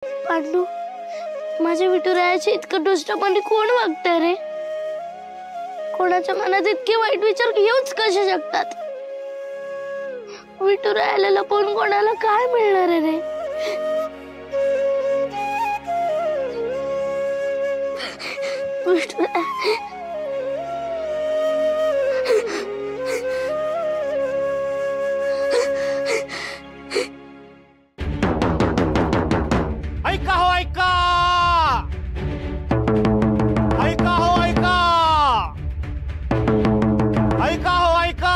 पांडू, माझ्या विठुरायाचे इतकं दुष्टपणे कोण वागतंय रे? कोणाच्या मनात इतके वाईट विचार येऊच कसे शकतात? विठुरायाला लपवून कोणाला काय मिळणार आहे रे? विठुराया, ऐका हो ऐका, ऐका हो ऐका, ऐका हो ऐका,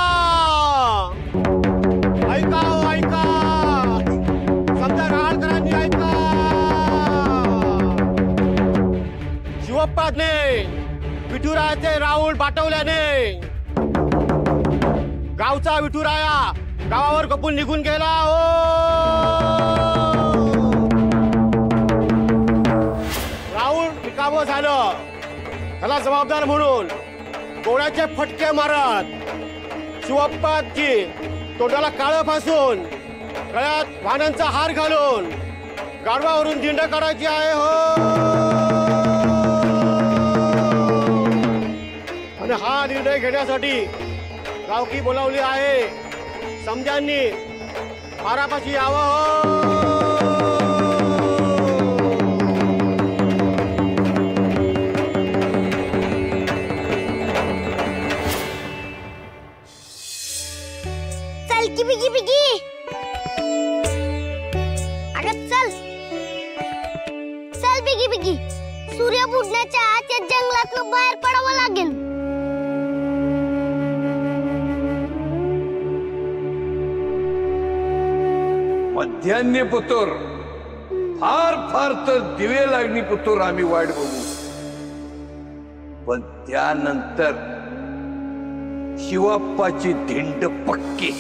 ऐका हो ऐका, समजा राहणकरांनी ऐका. शिवप्पाने विठुरायाचे राऊळ पाठवल्याने गावचा विठुराया गावावर कपून निघून गेला. राऊळ रिकामं झालं. त्याला जबाबदार म्हणून कोणाचे फटके मारत शिवप्पाची तोंडाला काळं फासून गळ्यात वाहनांचा हार घालून गाढवावरून दिंड काढायची आहे हो. आणि हा निर्णय घेण्यासाठी गावकी बोलावली आहे. समजांनी पारापाशी यावं हो. चल की बिगी बिगी, अगं चल चल बिगी बिगी. सूर्य बुडण्याच्या आत या जंगलातून बाहेर पडावं लागेल. मध्यान्ह पुत्र, फार फार तर दिवे लागणी पुत्र आम्ही वाट बघू, पण त्यानंतर शिवप्पाची धिंड पक्की.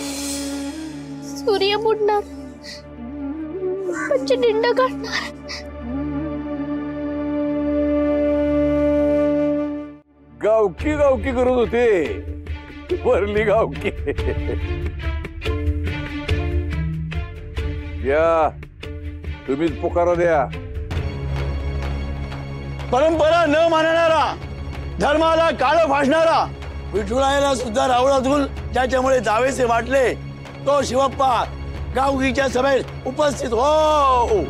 सूर्य बुडणार, पप्पाची दिंड काढणार. गावकी गावकी करत होते, वरली गावकी. या तुम्हीच पुकारा द्या. परंपरा न मानणारा, धर्माला काळं फासणारा, विठुरायाला सुद्धा रावळातून ज्याच्यामुळे जावेसे वाटले तो शिवप्पा गावकीच्या सभेत उपस्थित हो.